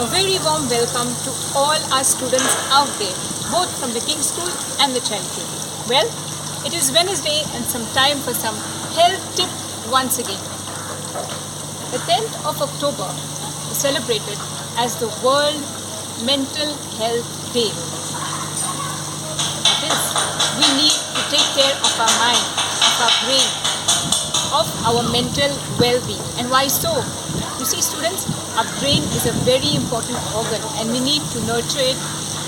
A very warm welcome to all our students out there, both from the King's School and the Childcare. Well, it is Wednesday and some time for some health tip once again. The 10th of October is celebrated as the World Mental Health Day. That is, we need to take care of our mind, of our brain, of our mental well-being. And why so? You see, students, our brain is a very important organ and we need to nurture it,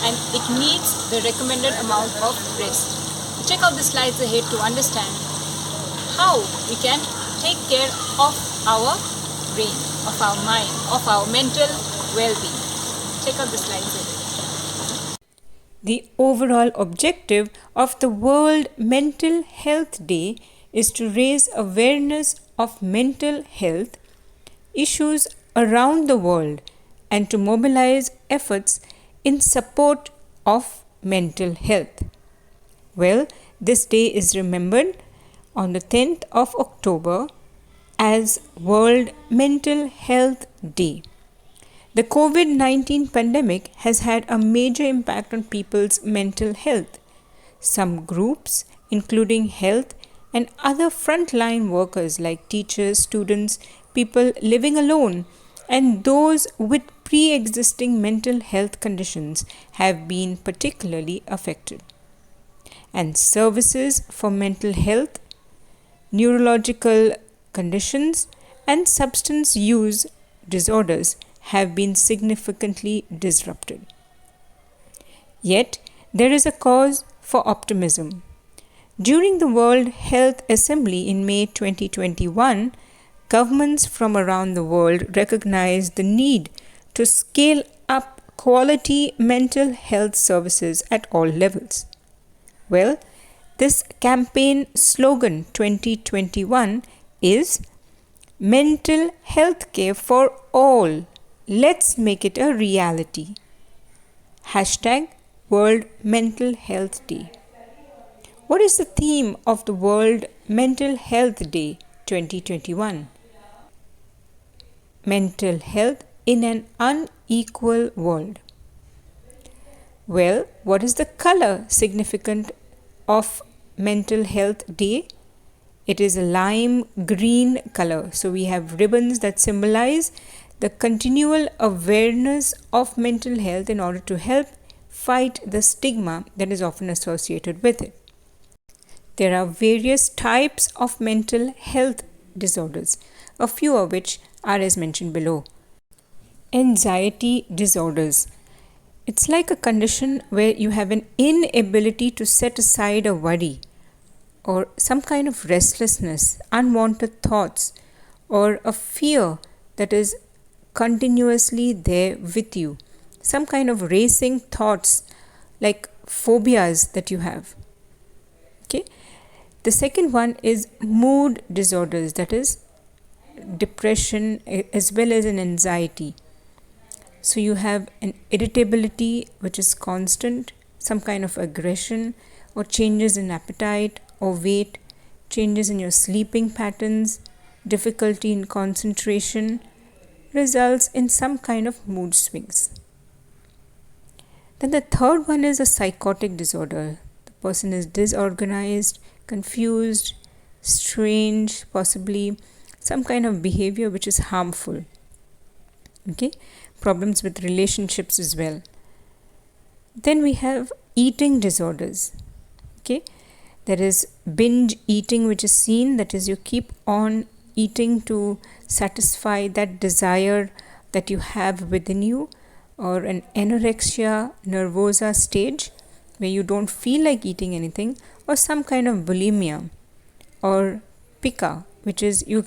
and it needs the recommended amount of rest. Check out the slides ahead to understand how we can take care of our brain, of our mind, of our mental well-being. Check out the slides ahead. The overall objective of the World Mental Health Day is to raise awareness of mental health issues around the world and to mobilize efforts in support of mental health. Well, this day is remembered on the 10th of October as World Mental Health Day. The COVID-19 pandemic has had a major impact on people's mental health. Some groups, including health and other frontline workers like teachers, students, people living alone, and those with pre-existing mental health conditions have been particularly affected. And services for mental health, neurological conditions, and substance use disorders have been significantly disrupted. Yet, there is a cause for optimism. During the World Health Assembly in May 2021, governments from around the world recognized the need to scale up quality mental health services at all levels. Well, this campaign slogan 2021 is Mental Health Care for All. Let's make it a reality. Hashtag World Mental Health Day. What is the theme of the World Mental Health Day 2021? Mental health in an unequal world. Well, what is the color significant of Mental Health Day? It is a lime green color. So we have ribbons that symbolize the continual awareness of mental health in order to help fight the stigma that is often associated with it. There are various types of mental health disorders, a few of which are as mentioned below. Anxiety disorders. It's like a condition where you have an inability to set aside a worry or some kind of restlessness, unwanted thoughts, or a fear that is continuously there with you. Some kind of racing thoughts like phobias that you have. Okay. The second one is mood disorders, that is depression as well as an anxiety. So you have an irritability which is constant, some kind of aggression or changes in appetite or weight, changes in your sleeping patterns, difficulty in concentration, results in some kind of mood swings. Then the third one is a psychotic disorder. The person is disorganized, confused, strange, possibly some kind of behavior which is harmful. Okay, problems with relationships as well. Then we have eating disorders. Okay, there is binge eating which is seen, that is you keep on eating to satisfy that desire that you have within you, or an anorexia nervosa stage where you don't feel like eating anything, or some kind of bulimia, or pica, which is you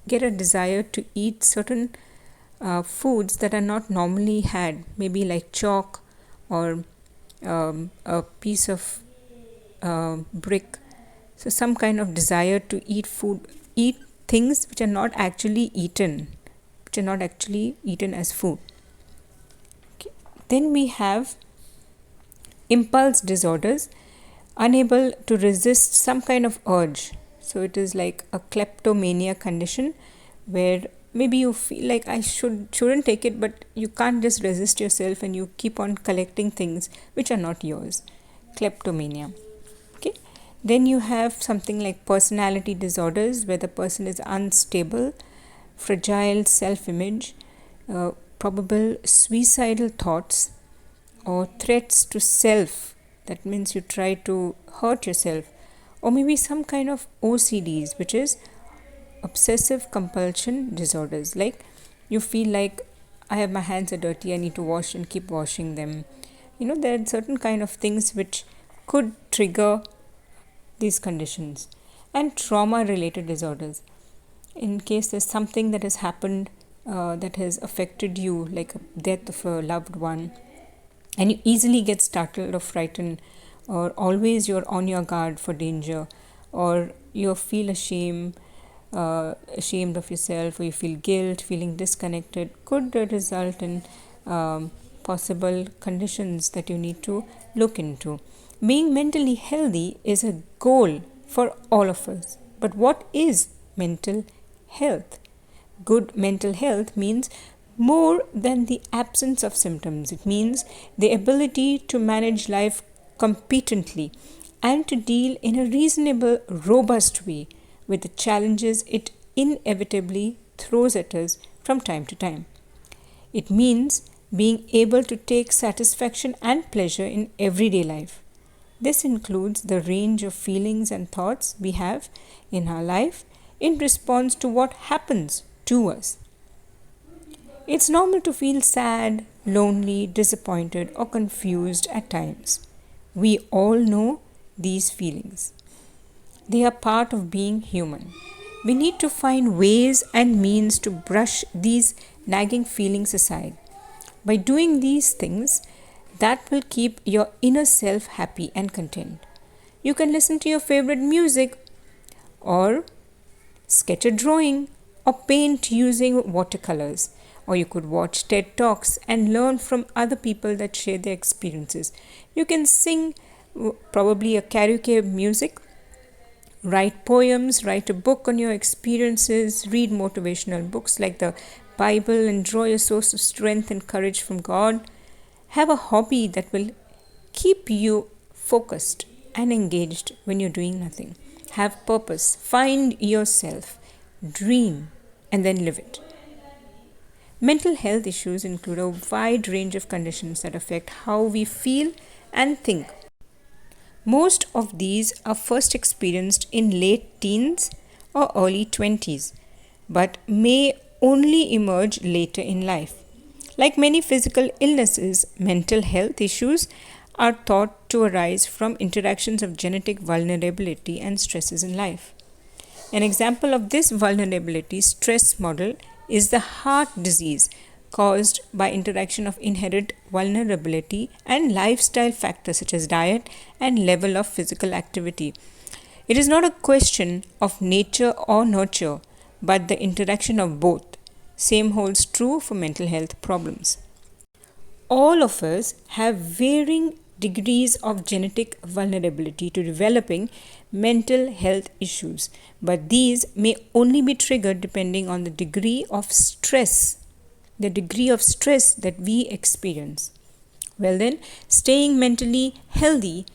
get a desire to eat certain foods that are not normally had, maybe like chalk or a piece of brick. So some kind of desire to eat food, eat things which are not actually eaten, as food. Okay. Then we have impulse disorders, unable to resist some kind of urge. So it is like a kleptomania condition where maybe you feel like I shouldn't take it, but you can't just resist yourself and you keep on collecting things which are not yours. Kleptomania. Okay. Then you have something like personality disorders, where the person is unstable, fragile self-image, probable suicidal thoughts, or threats to self. That means you try to hurt yourself, or maybe some kind of OCDs, which is obsessive compulsion disorders. Like you feel like, I have my hands are dirty, I need to wash and keep washing them. There are certain kind of things which could trigger these conditions. And trauma related disorders, in case there's something that has happened that has affected you, like a death of a loved one, and you easily get startled or frightened, or always you're on your guard for danger, or you feel ashamed of yourself, or you feel guilt, feeling disconnected, could result in possible conditions that you need to look into. Being mentally healthy is a goal for all of us. But what is mental health? Good mental health means more than the absence of symptoms. It means the ability to manage life competently and to deal in a reasonable, robust way with the challenges it inevitably throws at us from time to time. It means being able to take satisfaction and pleasure in everyday life. This includes the range of feelings and thoughts we have in our life in response to what happens to us. It's normal to feel sad, lonely, disappointed, or confused at times. We all know these feelings. They are part of being human. We need to find ways and means to brush these nagging feelings aside. By doing these things, that will keep your inner self happy and content. You can listen to your favorite music, or sketch a drawing, or paint using watercolors, or you could watch TED Talks and learn from other people that share their experiences. You can sing probably a karaoke music, write poems, write a book on your experiences, read motivational books like the Bible, and draw a source of strength and courage from God. Have a hobby that will keep you focused and engaged when you're doing nothing. Have purpose, find yourself, dream, and then live it. Mental health issues include a wide range of conditions that affect how we feel and think. Most of these are first experienced in late teens or early 20s, but may only emerge later in life. Like many physical illnesses, mental health issues are thought to arise from interactions of genetic vulnerability and stresses in life. An example of this vulnerability stress model is the heart disease caused by interaction of inherent vulnerability and lifestyle factors such as diet and level of physical activity. It is not a question of nature or nurture, but the interaction of both. Same holds true for mental health problems. All of us have varying degrees of genetic vulnerability to developing mental health issues, but these may only be triggered depending on the degree of stress that we experience. Well then, staying mentally healthy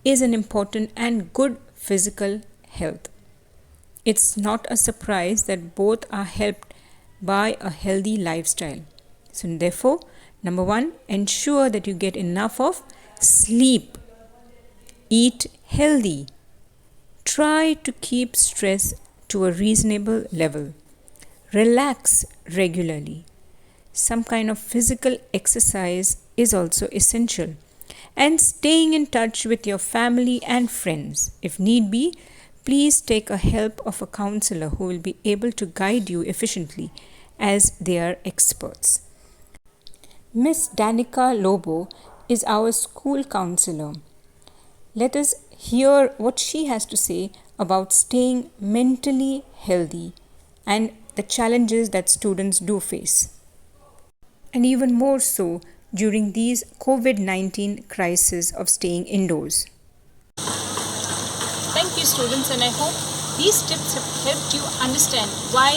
is an important and good physical health. It's not a surprise that both are helped by a healthy lifestyle. So therefore, number 1, ensure that you get enough of sleep. Eat healthy. Try to keep stress to a reasonable level. Relax regularly. Some kind of physical exercise is also essential. And staying in touch with your family and friends. If need be, please take a help of a counselor who will be able to guide you efficiently, as they are experts. Miss Danica Lobo is our school counselor. Let us hear what she has to say about staying mentally healthy and the challenges that students do face. And even more so during these COVID-19 crises of staying indoors. Thank you, students, and I hope these tips have helped you understand why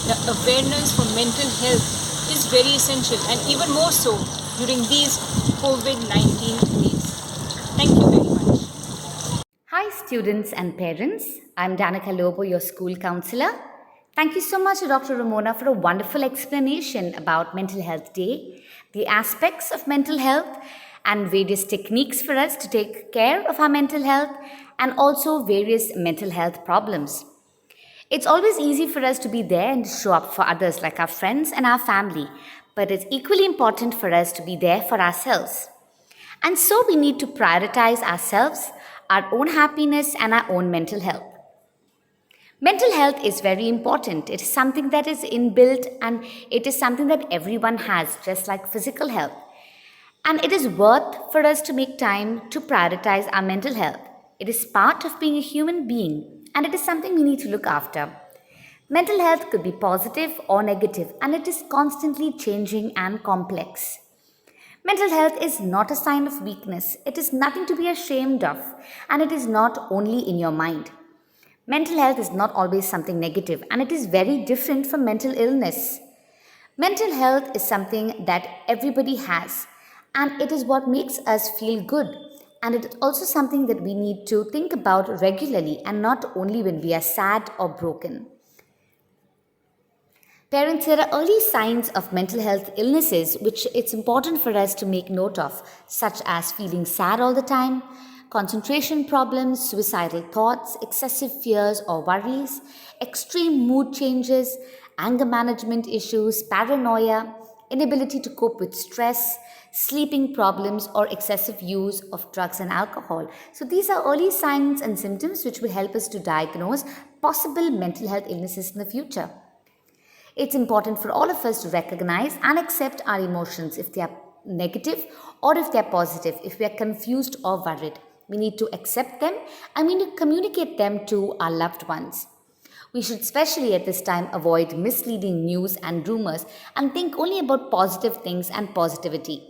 the awareness for mental health is very essential, and even more so during these COVID-19 days. Thank you very much. Hi, students and parents. I'm Danica Lobo, your school counselor. Thank you so much to Dr. Ramona for a wonderful explanation about Mental Health Day, the aspects of mental health, and various techniques for us to take care of our mental health, and also various mental health problems. It's always easy for us to be there and show up for others like our friends and our family, but it's equally important for us to be there for ourselves. And so we need to prioritize ourselves, our own happiness, and our own mental health. Mental health is very important. It is something that is inbuilt and it is something that everyone has, just like physical health. And it is worth for us to make time to prioritize our mental health. It is part of being a human being and it is something we need to look after. Mental health could be positive or negative and it is constantly changing and complex. Mental health is not a sign of weakness. It is nothing to be ashamed of and it is not only in your mind. Mental health is not always something negative and it is very different from mental illness. Mental health is something that everybody has and it is what makes us feel good. And it is also something that we need to think about regularly and not only when we are sad or broken. Parents, there are early signs of mental health illnesses which it's important for us to make note of, such as feeling sad all the time, concentration problems, suicidal thoughts, excessive fears or worries, extreme mood changes, anger management issues, paranoia, inability to cope with stress, sleeping problems, or excessive use of drugs and alcohol. So, these are early signs and symptoms which will help us to diagnose possible mental health illnesses in the future. It's important for all of us to recognize and accept our emotions if they are negative or if they are positive, if we are confused or worried. We need to accept them and we need to communicate them to our loved ones. We should especially at this time avoid misleading news and rumors and think only about positive things and positivity.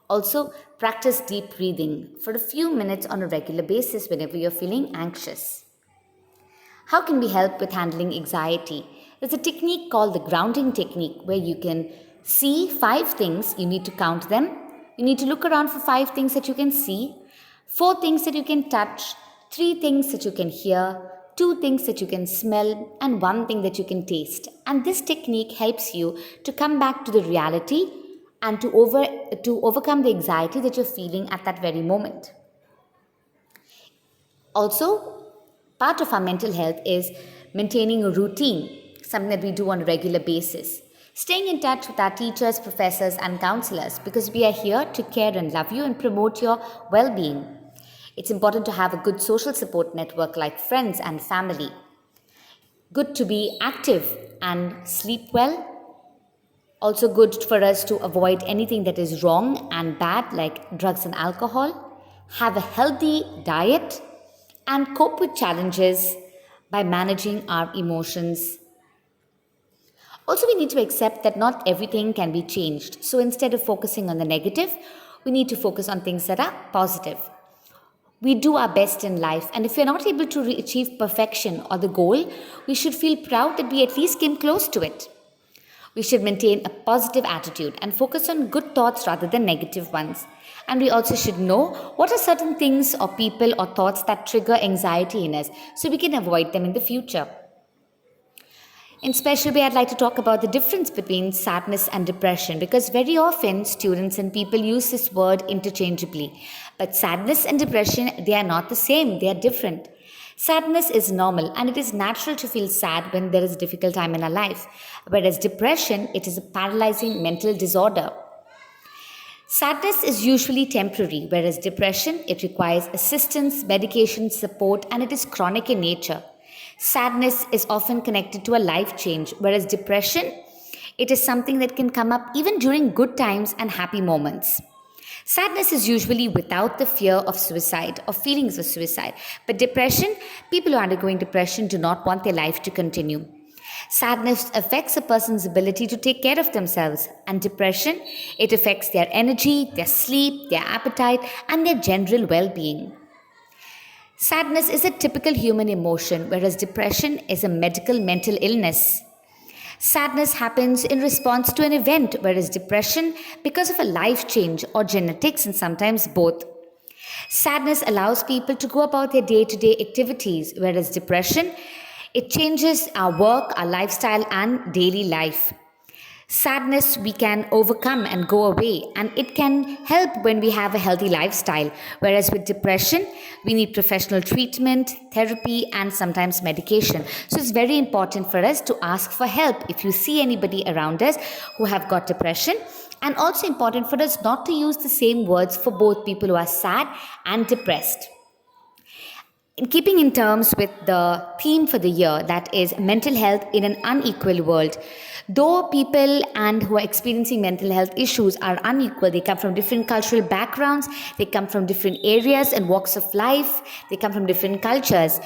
Also, practice deep breathing for a few minutes on a regular basis whenever you're feeling anxious. How can we help with handling anxiety? There's a technique called the grounding technique where you can see 5 things, you need to count them. You need to look around for 5 things that you can see, 4 things that you can touch, 3 things that you can hear, 2 things that you can smell, and 1 thing that you can taste. And this technique helps you to come back to the reality and to overcome the anxiety that you're feeling at that very moment. Also, part of our mental health is maintaining a routine, something that we do on a regular basis. Staying in touch with our teachers, professors, and counselors because we are here to care and love you and promote your well being. It's important to have a good social support network like friends and family. Good to be active and sleep well. Also, good for us to avoid anything that is wrong and bad like drugs and alcohol. Have a healthy diet and cope with challenges by managing our emotions. Also, we need to accept that not everything can be changed. So instead of focusing on the negative, we need to focus on things that are positive. We do our best in life, and if we're not able to achieve perfection or the goal, we should feel proud that we at least came close to it. We should maintain a positive attitude and focus on good thoughts rather than negative ones. And we also should know what are certain things or people or thoughts that trigger anxiety in us so we can avoid them in the future. In special way, I'd like to talk about the difference between sadness and depression because very often students and people use this word interchangeably. But sadness and depression, they are not the same, they are different. Sadness is normal and it is natural to feel sad when there is a difficult time in our life. Whereas depression, it is a paralyzing mental disorder. Sadness is usually temporary, whereas depression, it requires assistance, medication, support, and it is chronic in nature. Sadness is often connected to a life change, whereas depression, it is something that can come up even during good times and happy moments. Sadness is usually without the fear of suicide or feelings of suicide. But depression, people who are undergoing depression do not want their life to continue. Sadness affects a person's ability to take care of themselves, and depression, it affects their energy, their sleep, their appetite, and their general well-being. Sadness is a typical human emotion, whereas depression is a medical mental illness. Sadness happens in response to an event, whereas depression because of a life change or genetics, and sometimes both. Sadness allows people to go about their day-to-day activities, whereas depression, it changes our work, our lifestyle, and daily life. Sadness we can overcome and go away, and it can help when we have a healthy lifestyle. Whereas with depression, we need professional treatment, therapy, and sometimes medication. So it's very important for us to ask for help if you see anybody around us who have got depression. And also important for us not to use the same words for both people who are sad and depressed. In keeping in terms with the theme for the year, that is mental health in an unequal world, though people and who are experiencing mental health issues are unequal, they come from different cultural backgrounds, they come from different areas and walks of life, they come from different cultures.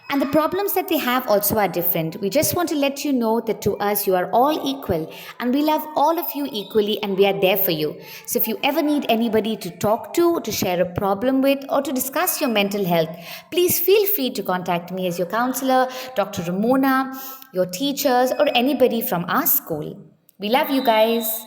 And the problems that they have also are different. We just want to let you know that to us, you are all equal and we love all of you equally and we are there for you. So if you ever need anybody to talk to share a problem with, or to discuss your mental health, please feel free to contact me as your counselor, Dr. Ramona, your teachers, or anybody from our school. We love you guys.